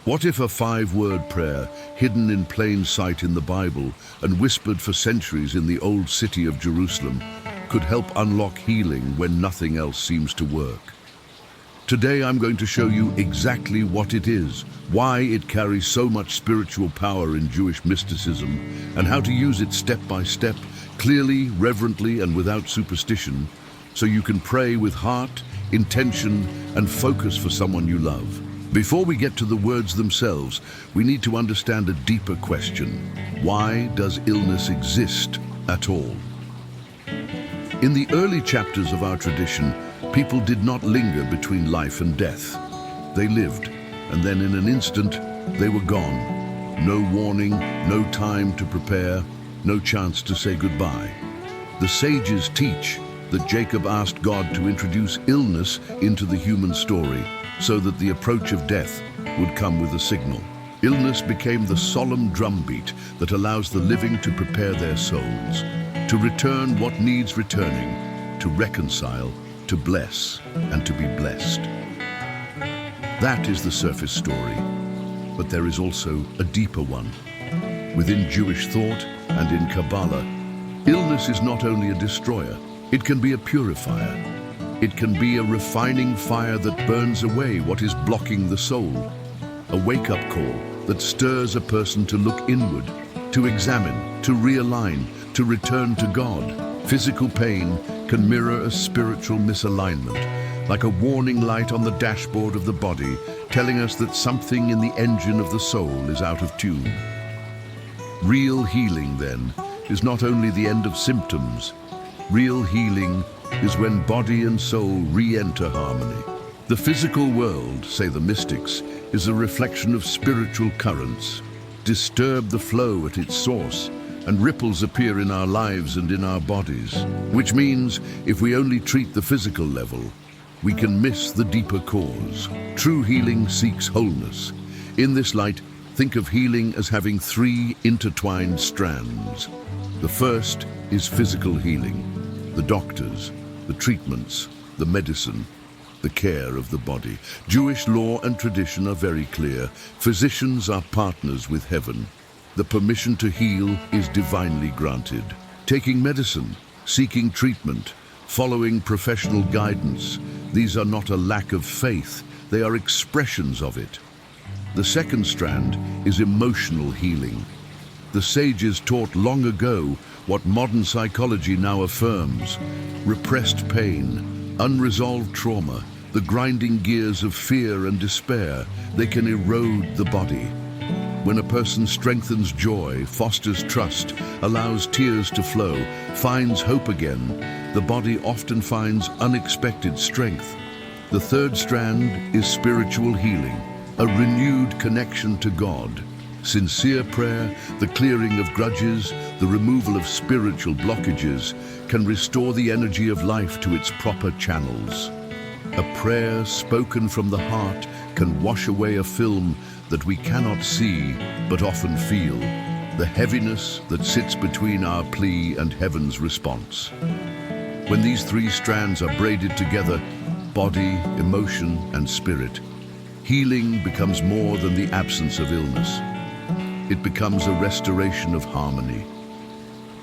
What if a 5-word prayer, hidden in plain sight in the Bible and whispered for centuries in the old city of Jerusalem, could help unlock healing when nothing else seems to work? Today I'm going to show you exactly what it is, why it carries so much spiritual power in Jewish mysticism, and how to use it step by step, clearly, reverently, and without superstition, so you can pray with heart, intention, and focus for someone you love. Before we get to the words themselves, we need to understand a deeper question. Why does illness exist at all? In the early chapters of our tradition, people did not linger between life and death. They lived, and then in an instant, they were gone. No warning, no time to prepare, no chance to say goodbye. The sages teach that Jacob asked God to introduce illness into the human story, so that the approach of death would come with a signal. Illness became the solemn drumbeat that allows the living to prepare their souls, to return what needs returning, to reconcile, to bless, and to be blessed. That is the surface story, but there is also a deeper one. Within Jewish thought and in Kabbalah, illness is not only a destroyer, it can be a purifier. It can be a refining fire that burns away what is blocking the soul, a wake-up call that stirs a person to look inward, to examine, to realign, to return to God. Physical pain can mirror a spiritual misalignment, like a warning light on the dashboard of the body, telling us that something in the engine of the soul is out of tune. Real healing, then, is not only the end of symptoms. Real healing is when body and soul re-enter harmony. The physical world, say the mystics, is a reflection of spiritual currents. Disturb the flow at its source, and ripples appear in our lives and in our bodies. Which means, if we only treat the physical level, we can miss the deeper cause. True healing seeks wholeness. In this light, think of healing as having 3 intertwined strands. The first is physical healing. The doctors, the treatments, the medicine, the care of the body. Jewish law and tradition are very clear. Physicians are partners with heaven. The permission to heal is divinely granted. Taking medicine, seeking treatment, following professional guidance, these are not a lack of faith, they are expressions of it. The second strand is emotional healing. The sages taught long ago what modern psychology now affirms: repressed pain, unresolved trauma, the grinding gears of fear and despair, they can erode the body. When a person strengthens joy, fosters trust, allows tears to flow, finds hope again, the body often finds unexpected strength. The third strand is spiritual healing, a renewed connection to God. Sincere prayer, the clearing of grudges, the removal of spiritual blockages, can restore the energy of life to its proper channels. A prayer spoken from the heart can wash away a film that we cannot see but often feel, the heaviness that sits between our plea and heaven's response. When these 3 strands are braided together, body, emotion, and spirit, healing becomes more than the absence of illness. It becomes a restoration of harmony.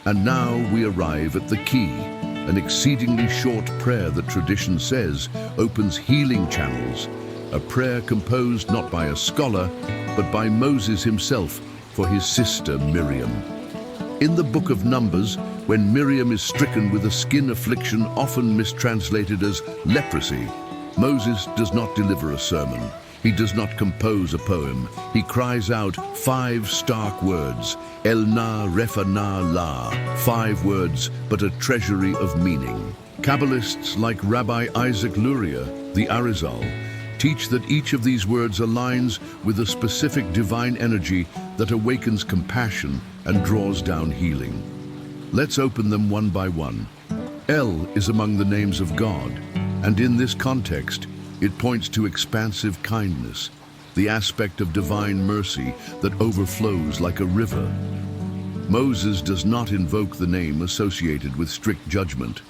And now we arrive at the key, an exceedingly short prayer that tradition says opens healing channels, a prayer composed not by a scholar, but by Moses himself for his sister Miriam. In the book of Numbers, when Miriam is stricken with a skin affliction often mistranslated as leprosy, Moses does not deliver a sermon. He does not compose a poem. He cries out 5 stark words, Na Refa Na La, 5 words, but a treasury of meaning. Kabbalists like Rabbi Isaac Luria, the Arizal, teach that each of these words aligns with a specific divine energy that awakens compassion and draws down healing. Let's open them one by one. El is among the names of God, and in this context, it points to expansive kindness, the aspect of divine mercy that overflows like a river. Moses does not invoke the name associated with strict judgment.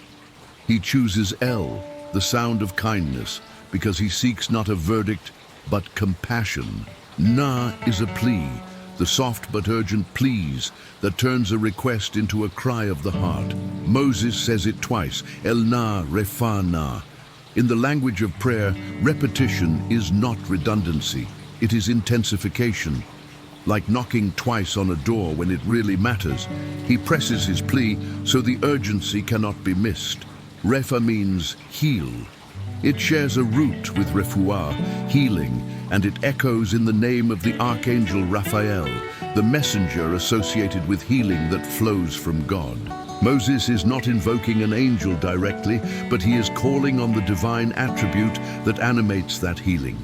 He chooses El, the sound of kindness, because he seeks not a verdict, but compassion. Na is a plea, the soft but urgent pleas that turns a request into a cry of the heart. Moses says it twice, Na Refa Na. In the language of prayer, repetition is not redundancy, it is intensification. Like knocking twice on a door when it really matters, he presses his plea so the urgency cannot be missed. Refa means heal. It shares a root with refuah, healing, and it echoes in the name of the archangel Raphael, the messenger associated with healing that flows from God. Moses is not invoking an angel directly, but he is calling on the divine attribute that animates that healing.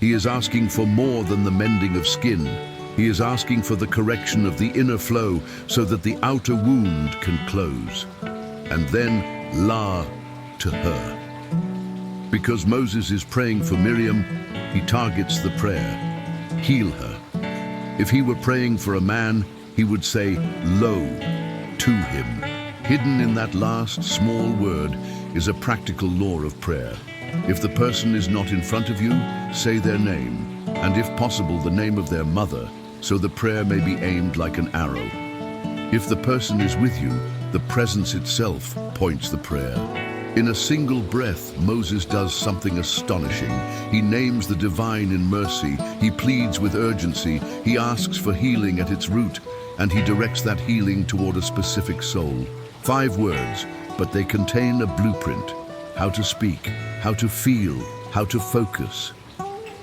He is asking for more than the mending of skin. He is asking for the correction of the inner flow so that the outer wound can close. And then La to her. Because Moses is praying for Miriam, he targets the prayer. Heal her. If he were praying for a man, he would say, Lo, to him. Hidden in that last small word is a practical law of prayer. If the person is not in front of you, say their name, and if possible the name of their mother, so the prayer may be aimed like an arrow. If the person is with you, the presence itself points the prayer. In a single breath, Moses does something astonishing. He names the divine in mercy, he pleads with urgency, he asks for healing at its root, and he directs that healing toward a specific soul. 5 words, but they contain a blueprint. How to speak, how to feel, how to focus.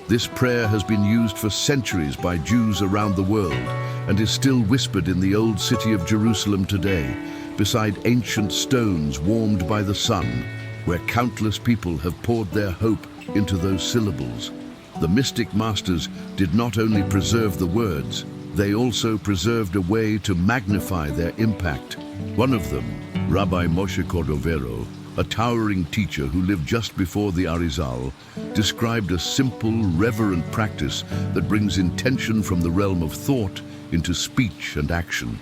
This prayer has been used for centuries by Jews around the world and is still whispered in the old city of Jerusalem today, beside ancient stones warmed by the sun, where countless people have poured their hope into those syllables. The mystic masters did not only preserve the words, they also preserved a way to magnify their impact. One of them, Rabbi Moshe Cordovero, a towering teacher who lived just before the Arizal, described a simple, reverent practice that brings intention from the realm of thought into speech and action.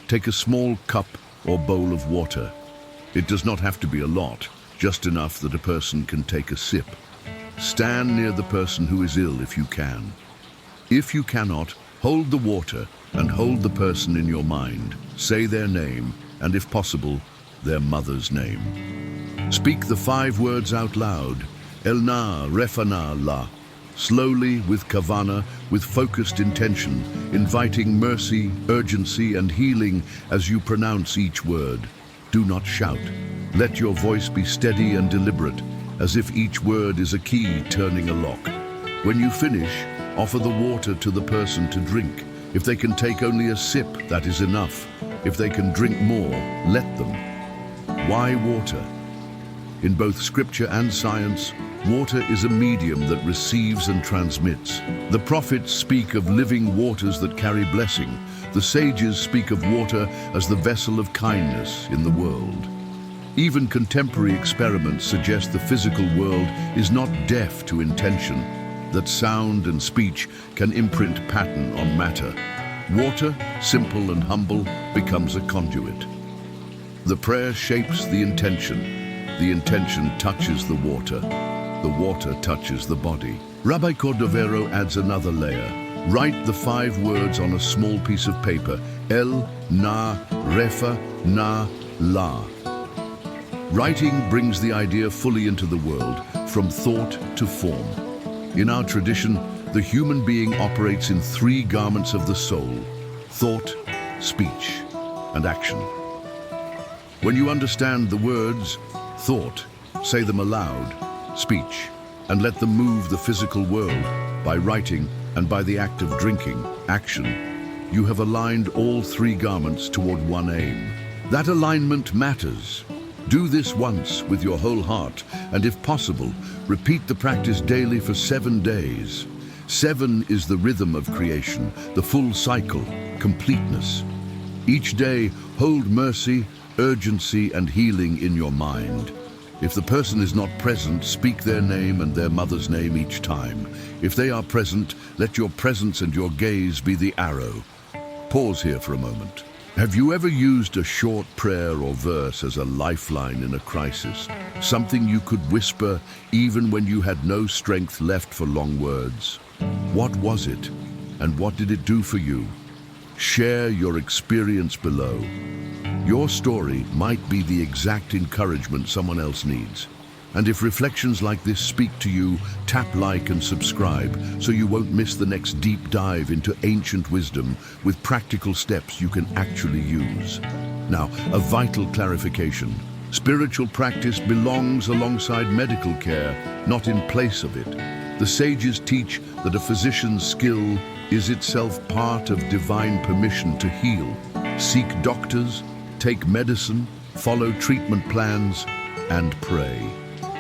Take a small cup or bowl of water. It does not have to be a lot, just enough that a person can take a sip. Stand near the person who is ill if you can. If you cannot, hold the water and hold the person in your mind. Say their name, and if possible, their mother's name. Speak the 5 words out loud. Na Refa Na La. Slowly, with Kavvanah, with focused intention, inviting mercy, urgency, and healing as you pronounce each word. Do not shout. Let your voice be steady and deliberate, as if each word is a key turning a lock. When you finish, offer the water to the person to drink. If they can take only a sip, that is enough. If they can drink more, let them. Why water? In both scripture and science, water is a medium that receives and transmits. The prophets speak of living waters that carry blessing. The sages speak of water as the vessel of kindness in the world. Even contemporary experiments suggest the physical world is not deaf to intention, that sound and speech can imprint pattern on matter. Water, simple and humble, becomes a conduit. The prayer shapes the intention touches the water touches the body. Rabbi Cordovero adds another layer. Write the 5 words on a small piece of paper, Na Refa Na La. Writing brings the idea fully into the world, from thought to form. In our tradition, the human being operates in 3 garments of the soul: thought, speech, and action. When you understand the words, thought, say them aloud, speech, and let them move the physical world by writing and by the act of drinking, action. You have aligned all 3 garments toward one aim. That alignment matters. Do this once with your whole heart, and if possible, repeat the practice daily for 7 days. 7 is the rhythm of creation, the full cycle, completeness. Each day, hold mercy, urgency, and healing in your mind. If the person is not present, speak their name and their mother's name each time. If they are present, let your presence and your gaze be the arrow. Pause here for a moment. Have you ever used a short prayer or verse as a lifeline in a crisis? Something you could whisper even when you had no strength left for long words? What was it, and what did it do for you? Share your experience below. Your story might be the exact encouragement someone else needs. And if reflections like this speak to you, tap like and subscribe so you won't miss the next deep dive into ancient wisdom with practical steps you can actually use. Now, a vital clarification. Spiritual practice belongs alongside medical care, not in place of it. The sages teach that a physician's skill is itself part of divine permission to heal. Seek doctors, take medicine, follow treatment plans, and pray.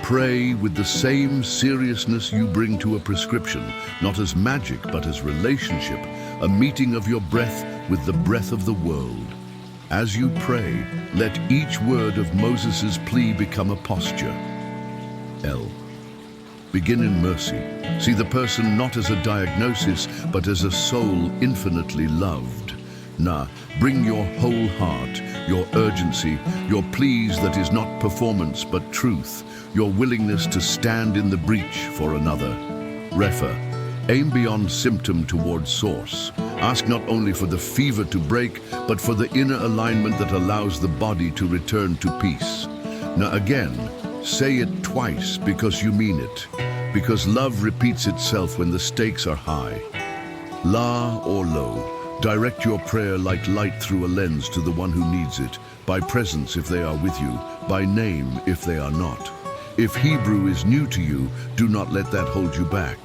Pray with the same seriousness you bring to a prescription, not as magic but as relationship, a meeting of your breath with the breath of the world. As you pray, let each word of Moses' plea become a posture. L. Begin in mercy. See the person not as a diagnosis, but as a soul infinitely loved. Na, bring your whole heart, your urgency, your pleas that is not performance but truth, your willingness to stand in the breach for another. Refa, aim beyond symptom towards source. Ask not only for the fever to break, but for the inner alignment that allows the body to return to peace. Now again, say it twice because you mean it, because love repeats itself when the stakes are high. La or lo, direct your prayer like light through a lens to the one who needs it, by presence if they are with you, by name if they are not. If Hebrew is new to you, do not let that hold you back.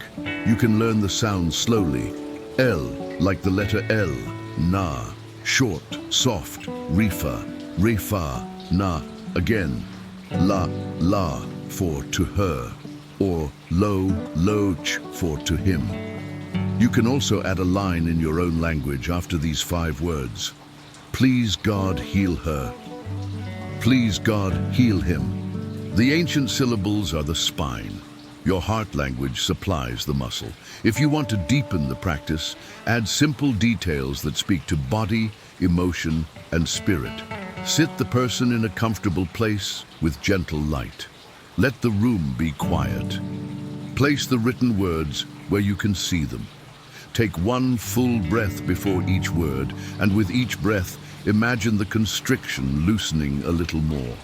You can learn the sound slowly. L, like the letter L, Na, short, soft, Refa, Refa, Na, again. La, for to her, or loch, for to him. You can also add a line in your own language after these 5 words. Please God heal her. Please God heal him. The ancient syllables are the spine. Your heart language supplies the muscle. If you want to deepen the practice, add simple details that speak to body, emotion, and spirit. Sit the person in a comfortable place with gentle light. Let the room be quiet. Place the written words where you can see them. Take one full breath before each word, and with each breath, imagine the constriction loosening a little more.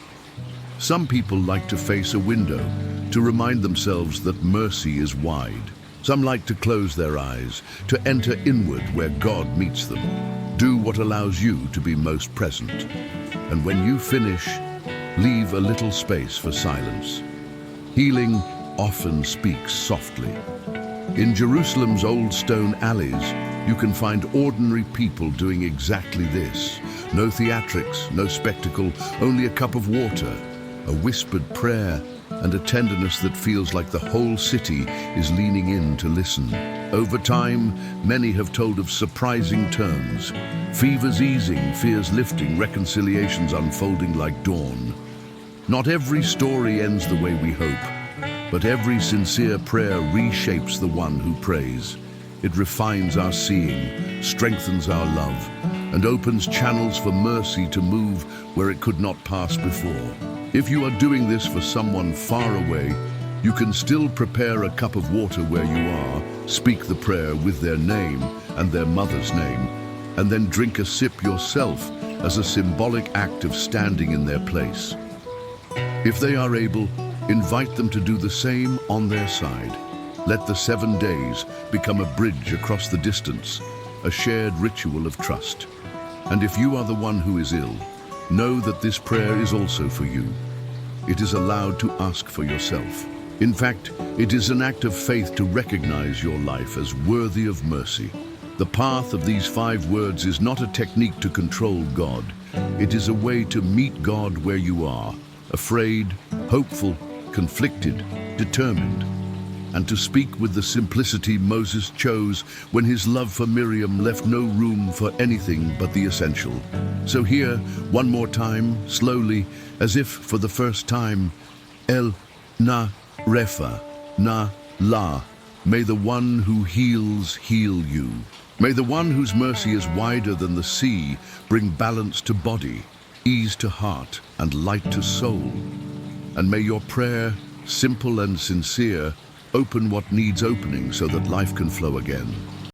Some people like to face a window to remind themselves that mercy is wide. Some like to close their eyes, to enter inward where God meets them. Do what allows you to be most present. And when you finish, leave a little space for silence. Healing often speaks softly. In Jerusalem's old stone alleys, you can find ordinary people doing exactly this. No theatrics, no spectacle, only a cup of water, a whispered prayer, and a tenderness that feels like the whole city is leaning in to listen. Over time, many have told of surprising turns. Fevers easing, fears lifting, reconciliations unfolding like dawn. Not every story ends the way we hope, but every sincere prayer reshapes the one who prays. It refines our seeing, strengthens our love, and opens channels for mercy to move where it could not pass before. If you are doing this for someone far away, you can still prepare a cup of water where you are, speak the prayer with their name and their mother's name, and then drink a sip yourself as a symbolic act of standing in their place. If they are able, invite them to do the same on their side. Let the 7 days become a bridge across the distance, a shared ritual of trust. And if you are the one who is ill, know that this prayer is also for you. It is allowed to ask for yourself. In fact, it is an act of faith to recognize your life as worthy of mercy. The path of these 5 words is not a technique to control God. It is a way to meet God where you are, afraid, hopeful, conflicted, determined, and to speak with the simplicity Moses chose when his love for Miriam left no room for anything but the essential. So here, one more time, slowly, as if for the first time, Na Refa Na, may the one who heals heal you. May the one whose mercy is wider than the sea bring balance to body, ease to heart, and light to soul. And may your prayer, simple and sincere, open what needs opening so that life can flow again.